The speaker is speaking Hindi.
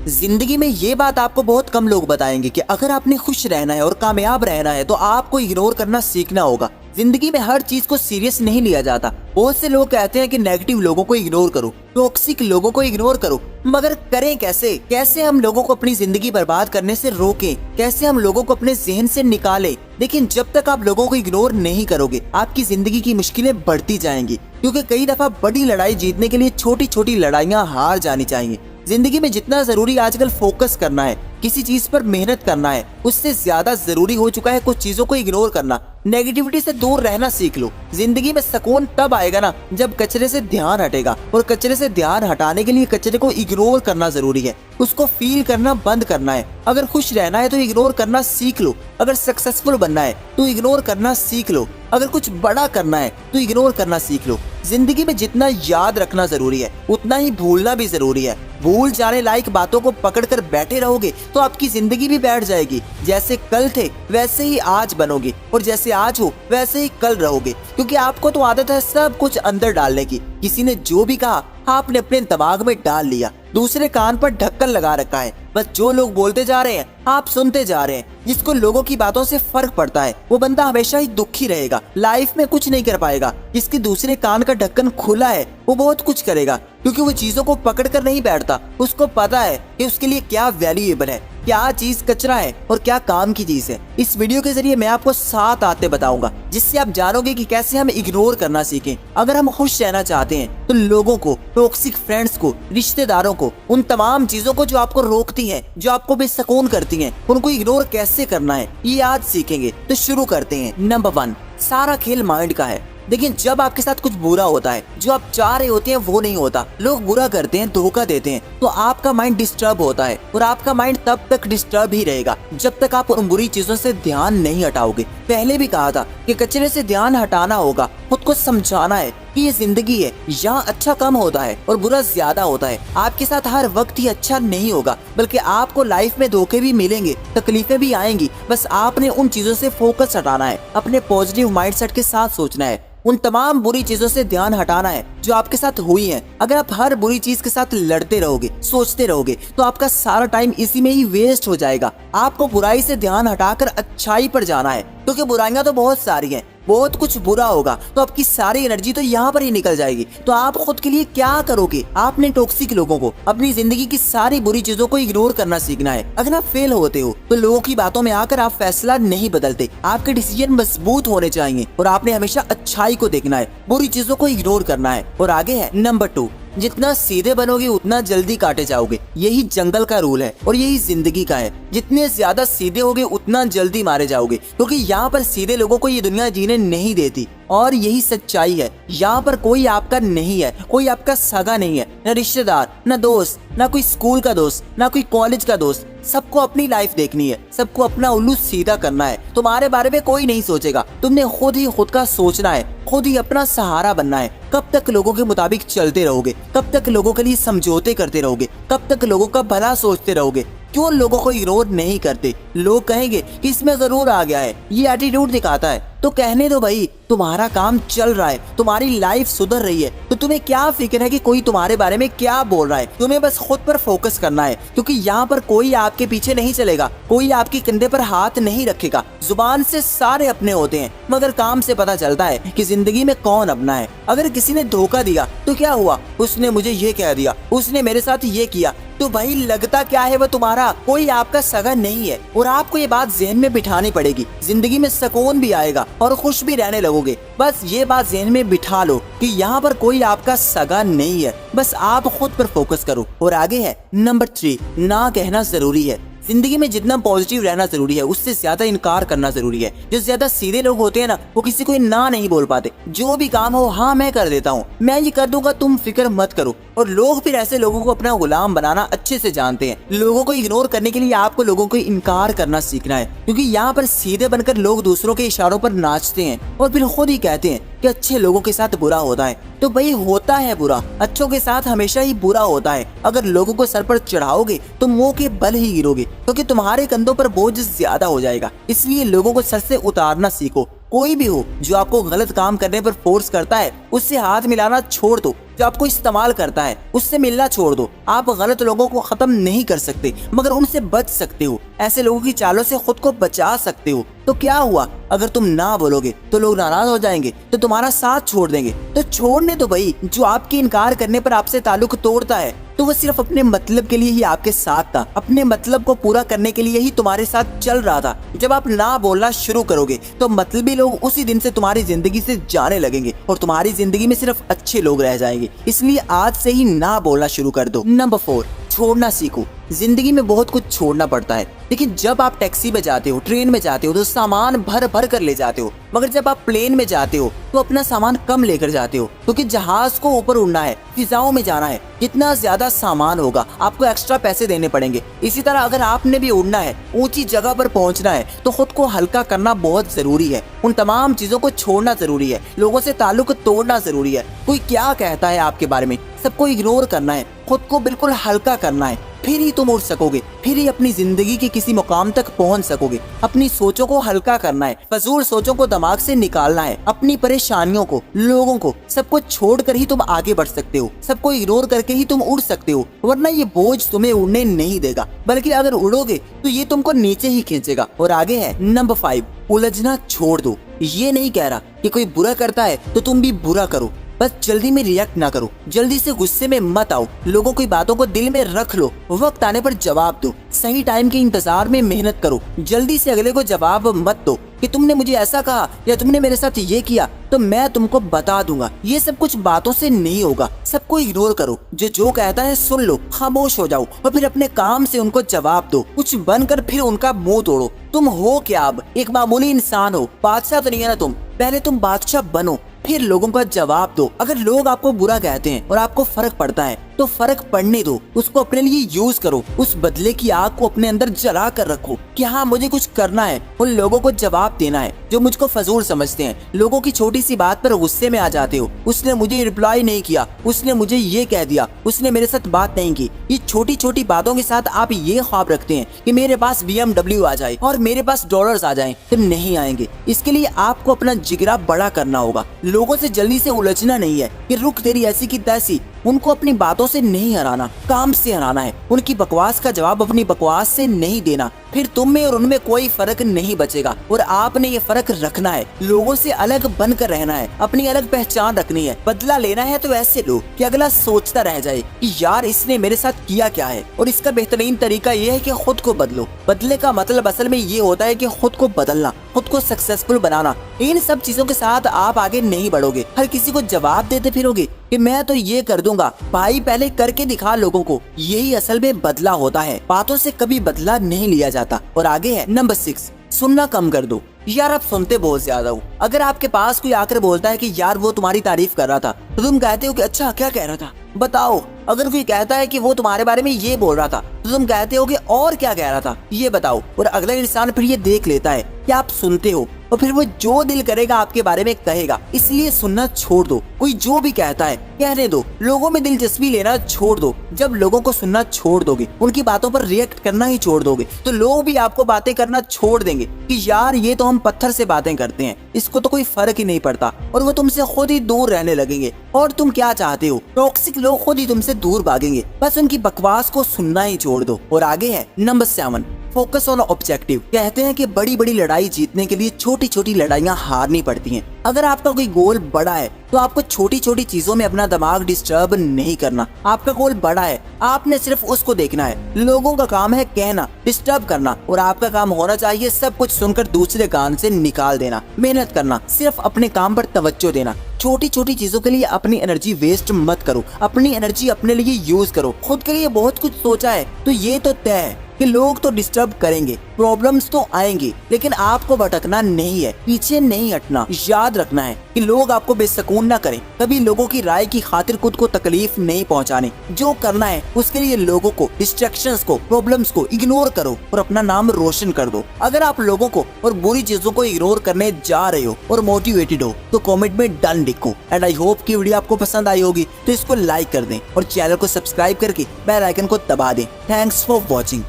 जिंदगी में ये बात आपको बहुत कम लोग बताएंगे कि अगर आपने खुश रहना है और कामयाब रहना है तो आपको इग्नोर करना सीखना होगा। जिंदगी में हर चीज को सीरियस नहीं लिया जाता। बहुत से लोग कहते हैं कि नेगेटिव लोगों को इग्नोर करो, टॉक्सिक लोगों को इग्नोर करो, मगर करें कैसे? कैसे हम लोगों को अपनी जिंदगी बर्बाद करने से रोकें? कैसे हम लोगों को अपने जहन से निकालें? लेकिन जब तक आप लोगों को इग्नोर नहीं करोगे, आपकी जिंदगी की मुश्किलें बढ़ती जाएंगी, क्योंकि कई दफा बड़ी लड़ाई जीतने के लिए छोटी छोटी लड़ाइयाँ हार जानी चाहिए। जिंदगी में जितना जरूरी आजकल फोकस करना है, किसी चीज पर मेहनत करना है, उससे ज्यादा जरूरी हो चुका है कुछ चीजों को इग्नोर करना। नेगेटिविटी से दूर रहना सीख लो। जिंदगी में सुकून तब आएगा ना जब कचरे से ध्यान हटेगा, और कचरे से ध्यान हटाने के लिए कचरे को इग्नोर करना जरूरी है। उसको फील करना बंद करना है। अगर खुश रहना है तो इग्नोर करना सीख लो। अगर सक्सेसफुल बनना है तो इग्नोर करना सीख लो। अगर कुछ बड़ा करना है तो इग्नोर करना सीख लो। जिंदगी में जितना याद रखना जरूरी है उतना ही भूलना भी जरूरी है। भूल जाने लायक बातों को पकड़कर बैठे रहोगे तो आपकी जिंदगी भी बैठ जाएगी। जैसे कल थे वैसे ही आज बनोगे, और जैसे आज हो वैसे ही कल रहोगे, क्योंकि आपको तो आदत है सब कुछ अंदर डालने की। किसी ने जो भी कहा आपने अपने दिमाग में डाल लिया, दूसरे कान पर ढक्कन लगा रखा है। बस जो लोग बोलते जा रहे हैं आप सुनते जा रहे हैं। जिसको लोगों की बातों से फर्क पड़ता है वो बंदा हमेशा ही दुखी रहेगा, लाइफ में कुछ नहीं कर पाएगा। जिसके दूसरे कान का ढक्कन खुला है वो बहुत कुछ करेगा, क्योंकि वो चीजों को पकड़ कर नहीं बैठता। उसको पता है कि उसके लिए क्या वैल्यूएबल है, क्या चीज कचरा है और क्या काम की चीज है। इस वीडियो के जरिए मैं आपको 7 आदतें बताऊंगा जिससे आप जानोगे कि कैसे हम इग्नोर करना सीखें। अगर हम खुश रहना चाहते हैं तो लोगों को, टॉक्सिक फ्रेंड्स को, रिश्तेदारों को, उन तमाम चीजों को जो आपको रोकती हैं, जो आपको बेसुकून करती हैं, उनको इग्नोर कैसे करना है ये आज सीखेंगे। तो शुरू करते हैं। नंबर 1, सारा खेल माइंड का है। देखिए, जब आपके साथ कुछ बुरा होता है, जो आप चाह रहे होते हैं वो नहीं होता, लोग बुरा करते हैं, धोखा देते हैं, तो आपका माइंड डिस्टर्ब होता है। और आपका माइंड तब तक डिस्टर्ब ही रहेगा जब तक आप उन बुरी चीजों से ध्यान नहीं हटाओगे। पहले भी कहा था कि कचरे से ध्यान हटाना होगा, खुद को समझाना है कि ये जिंदगी है, यहाँ अच्छा कम होता है और बुरा ज्यादा होता है। आपके साथ हर वक्त ही अच्छा नहीं होगा, बल्कि आपको लाइफ में धोखे भी मिलेंगे, तकलीफें भी आएंगी। बस आपने उन चीजों से फोकस हटाना है, अपने पॉजिटिव माइंडसेट के साथ सोचना है, उन तमाम बुरी चीजों से ध्यान हटाना है जो आपके साथ हुई हैं। अगर आप हर बुरी चीज के साथ लड़ते रहोगे, सोचते रहोगे, तो आपका सारा टाइम इसी में ही वेस्ट हो जाएगा। आपको बुराई से ध्यान हटाकर अच्छाई पर जाना है, क्योंकि बुराइयां तो बहुत सारी हैं, बहुत कुछ बुरा होगा तो आपकी सारी एनर्जी तो यहाँ पर ही निकल जाएगी। तो आप खुद के लिए क्या करोगे? आपने टॉक्सिक लोगों को, अपनी जिंदगी की सारी बुरी चीजों को इग्नोर करना सीखना है। अगर आप फेल होते हो तो लोगों की बातों में आकर आप फैसला नहीं बदलते। आपके डिसीजन मजबूत होने चाहिए और आपने हमेशा अच्छाई को देखना है, बुरी चीजों को इग्नोर करना है। और आगे है नंबर 2, जितना सीधे बनोगे उतना जल्दी काटे जाओगे। यही जंगल का रूल है और यही जिंदगी का है। जितने ज्यादा सीधे होगे उतना जल्दी मारे जाओगे, क्योंकि यहाँ पर सीधे लोगों को ये दुनिया जीने नहीं देती। और यही सच्चाई है। यहाँ पर कोई आपका नहीं है, कोई आपका सगा नहीं है, न रिश्तेदार, न दोस्त, न कोई स्कूल का दोस्त, न कोई कॉलेज का दोस्त। सबको अपनी लाइफ देखनी है, सबको अपना उल्लू सीधा करना है। तुम्हारे बारे में कोई नहीं सोचेगा, तुमने खुद ही खुद का सोचना है, खुद ही अपना सहारा बनना है। कब तक लोगों के मुताबिक चलते रहोगे? कब तक लोगों के लिए समझौते करते रहोगे? कब तक लोगों का भला सोचते रहोगे? क्यों लोगों को इग्नोर नहीं करते? लोग कहेंगे कि इसमें जरूर आ गया है, ये एटीट्यूड दिखाता है। तो कहने दो भाई, तुम्हारा काम चल रहा है, तुम्हारी लाइफ सुधर रही है, तो तुम्हें क्या फिक्र है कि कोई तुम्हारे बारे में क्या बोल रहा है? तुम्हें बस खुद पर फोकस करना है, क्योंकि यहाँ पर कोई आपके पीछे नहीं चलेगा, कोई आपके कंधे पर हाथ नहीं रखेगा। जुबान से सारे अपने होते हैं, मगर काम से पता चलता है कि जिंदगी में कौन अपना है। अगर किसी ने धोखा दिया तो क्या हुआ? उसने मुझे ये कह दिया, उसने मेरे साथ ये किया, तो भाई लगता क्या है वो तुम्हारा, कोई आपका सगा नहीं है। और आपको ये बात ज़हन में बिठानी पड़ेगी। जिंदगी में सुकून भी आएगा और खुश भी रहने लगोगे। बस ये बात ज़हन में बिठा लो कि यहाँ पर कोई आपका सगा नहीं है। बस आप खुद पर फोकस करो। और आगे है नंबर 3, ना कहना जरूरी है। जिंदगी में जितना पॉजिटिव रहना जरूरी है उससे ज्यादा इनकार करना जरूरी है। जो ज्यादा सीधे लोग होते हैं ना, वो किसी को ना नहीं बोल पाते। जो भी काम हो, हाँ मैं कर देता हूँ, मैं ये कर दूंगा, तुम फिक्र मत करो। और लोग फिर ऐसे लोगों को अपना गुलाम बनाना अच्छे से जानते हैं। लोगों को इग्नोर करने के लिए आपको लोगों को इनकार करना सीखना है, क्योंकि यहाँ पर सीधे बनकर लोग दूसरों के इशारों पर नाचते हैं और फिर खुद ही कहते हैं कि अच्छे लोगों के साथ बुरा होता है। तो भाई होता है बुरा, अच्छों के साथ हमेशा ही बुरा होता है। अगर लोगों को सर पर चढ़ाओगे तो मुंह के बल ही गिरोगे, क्योंकि तुम्हारे कंधों पर बोझ ज्यादा हो जाएगा। इसलिए लोगों को सर से उतारना सीखो। कोई भी हो जो आपको गलत काम करने पर फोर्स करता है, उससे हाथ मिलाना छोड़ दो। जो आपको इस्तेमाल करता है उससे मिलना छोड़ दो। आप गलत लोगों को खत्म नहीं कर सकते मगर उनसे बच सकते हो। ऐसे लोगों की चालों से खुद को बचा सकते हो। तो क्या हुआ, अगर तुम ना बोलोगे तो लोग नाराज हो जाएंगे, तो तुम्हारा साथ छोड़ देंगे। तो छोड़ने दो भाई। जो आपके इनकार करने पर आपसे ताल्लुक तोड़ता है तो वो सिर्फ अपने मतलब के लिए ही आपके साथ था, अपने मतलब को पूरा करने के लिए ही तुम्हारे साथ चल रहा था। जब आप ना बोलना शुरू करोगे तो मतलबी लोग उसी दिन से तुम्हारी जिंदगी से जाने लगेंगे और तुम्हारी जिंदगी में सिर्फ अच्छे लोग रह जाएंगे। इसलिए आज से ही ना बोलना शुरू कर दो। नंबर 4, छोड़ना सीखो। जिंदगी में बहुत कुछ छोड़ना पड़ता है, लेकिन जब आप टैक्सी में जाते हो, ट्रेन में जाते हो तो सामान भर भर कर ले जाते हो, मगर जब आप प्लेन में जाते हो तो अपना सामान कम लेकर जाते हो, क्योंकि जहाज को ऊपर उड़ना है, फिजाओं में जाना है। जितना ज्यादा सामान होगा आपको एक्स्ट्रा पैसे देने पड़ेंगे। इसी तरह अगर आपने भी उड़ना है, ऊंची जगह पर पहुंचना है, तो खुद को हल्का करना बहुत जरूरी है। उन तमाम चीजों को छोड़ना जरूरी है, लोगों से ताल्लुक तोड़ना जरूरी है। कोई क्या कहता है आपके बारे में, सबको इग्नोर करना है, खुद को बिल्कुल हल्का करना है, फिर ही तुम उड़ सकोगे, फिर ही अपनी जिंदगी के किसी मुकाम तक पहुंच सकोगे। अपनी सोचों को हल्का करना है, फजूल सोचों को दिमाग से निकालना है, अपनी परेशानियों को, लोगों को, सबको छोड़कर ही तुम आगे बढ़ सकते हो। सबको इग्नोर करके ही तुम उड़ सकते हो, वरना ये बोझ तुम्हें उड़ने नहीं देगा, बल्कि अगर उड़ोगे तो ये तुमको नीचे ही खींचेगा। और आगे है नंबर 5, उलझना छोड़ दो। ये नहीं कह रहा कि कोई बुरा करता है तो तुम भी बुरा करो, बस जल्दी में रिएक्ट ना करो, जल्दी से गुस्से में मत आओ, लोगों की बातों को दिल में रख लो, वक्त आने पर जवाब दो, सही टाइम के इंतजार में मेहनत करो। जल्दी से अगले को जवाब मत दो कि तुमने मुझे ऐसा कहा या तुमने मेरे साथ ये किया तो मैं तुमको बता दूंगा। ये सब कुछ बातों से नहीं होगा। सबको इग्नोर करो, जो कहता है सुन लो, खामोश हो जाओ और फिर अपने काम से उनको जवाब दो। कुछ बनकर फिर उनका मुंह तोड़ो। तुम हो क्या अब? एक मामूली इंसान हो, बादशाह तो नहीं है ना तुम। पहले तुम बादशाह बनो, फिर लोगों का जवाब दो। अगर लोग आपको बुरा कहते हैं और आपको फर्क पड़ता है तो फर्क पड़ने दो, उसको अपने लिए यूज करो। उस बदले की आग को अपने अंदर जला कर रखो कि हाँ मुझे कुछ करना है, उन लोगों को जवाब देना है जो मुझको फजूल समझते हैं। लोगों की छोटी सी बात पर गुस्से में आ जाते हो, उसने मुझे रिप्लाई नहीं किया, उसने मुझे ये कह दिया, उसने मेरे साथ बात नहीं की। ये छोटी छोटी बातों के साथ आप ये ख्वाब रखते हैं कि मेरे पास BMW आ जाए और मेरे पास डॉलर्स आ जाएं, तो नहीं आएंगे। इसके लिए आपको अपना जिगरा बड़ा करना होगा। लोगों से जल्दी से उलझना नहीं है कि रुक तेरी ऐसी की तैसी। उनको अपनी बातों से नहीं हराना, काम से हराना है। उनकी बकवास का जवाब अपनी बकवास से नहीं देना, फिर तुम में और उनमें कोई फर्क नहीं बचेगा। और आपने ये फर्क रखना है, लोगों से अलग बनकर रहना है, अपनी अलग पहचान रखनी है। बदला लेना है तो ऐसे लो कि अगला सोचता रह जाए कि यार इसने मेरे साथ किया क्या है। और इसका बेहतरीन तरीका ये है कि खुद को बदलो। बदले का मतलब असल में ये होता है कि खुद को बदलना, खुद को सक्सेसफुल बनाना। इन सब चीजों के साथ आप आगे नहीं बढ़ोगे। हर किसी को जवाब देते फिरोगे कि मैं तो ये कर दूंगा। भाई पहले करके दिखा लोगों को, यही असल में बदला होता है। बातों से कभी बदला नहीं लिया जाता। और आगे है नंबर 6, सुनना कम कर दो। यार आप सुनते बहुत ज्यादा हो। अगर आपके पास कोई आकर बोलता है कि यार वो तुम्हारी तारीफ कर रहा था, तो तुम कहते हो कि अच्छा क्या कह रहा था बताओ। अगर कोई कहता है कि वो तुम्हारे बारे में ये बोल रहा था, तो तुम कहते हो कि और क्या कह रहा था ये बताओ। और अगला इंसान फिर ये देख लेता है कि आप सुनते हो और फिर वो जो दिल करेगा आपके बारे में कहेगा। इसलिए सुनना छोड़ दो। कोई जो भी कहता है कहने दो, लोगों में दिलचस्पी लेना छोड़ दो। जब लोगों को सुनना छोड़ दोगे, उनकी बातों पर रिएक्ट करना ही छोड़ दोगे, तो लोग भी आपको बातें करना छोड़ देंगे कि यार ये तो हम पत्थर से बातें करते हैं, इसको तो कोई फर्क ही नहीं पड़ता। और वो तुमसे खुद ही दूर रहने लगेंगे। और तुम क्या चाहते हो? टॉक्सिक लोग खुद ही तुमसे दूर भागेंगे। बस उनकी बकवास को सुनना ही छोड़ दो। और आगे है नंबर 7, फोकस ऑन ऑब्जेक्टिव। कहते हैं कि बड़ी बड़ी लड़ाई जीतने के लिए छोटी छोटी लड़ाइयाँ हारनी पड़ती हैं। अगर आपका कोई गोल बड़ा है तो आपको छोटी छोटी चीजों में अपना दिमाग डिस्टर्ब नहीं करना। आपका गोल बड़ा है, आपने सिर्फ उसको देखना है। लोगों का काम है कहना, डिस्टर्ब करना, और आपका काम होना चाहिए सब कुछ सुनकर दूसरे कान से निकाल देना। मेहनत करना, सिर्फ अपने काम पर तवज्जो देना। छोटी छोटी चीजों के लिए अपनी एनर्जी वेस्ट मत करो। अपनी एनर्जी अपने लिए यूज करो। खुद के लिए बहुत कुछ सोचा है तो ये तो तय है कि लोग तो डिस्टर्ब करेंगे, प्रॉब्लम्स तो आएंगी, लेकिन आपको भटकना नहीं है, पीछे नहीं हटना। याद रखना है कि लोग आपको बेसुकून ना करें। कभी लोगों की राय की खातिर खुद को तकलीफ नहीं पहुंचाने। जो करना है उसके लिए लोगों को, डिस्ट्रैक्शंस को, प्रॉब्लम्स को इग्नोर करो और अपना नाम रोशन कर दो। अगर आप लोगों को और बुरी चीजों को इग्नोर करने जा रहे हो और मोटिवेटेड हो तो कमेंट में डन लिखो। एंड आई होप की वीडियो आपको पसंद आई होगी, तो इसको लाइक कर दें और चैनल को सब्सक्राइब करके बेल आइकन को दबा दें। Thanks for watching.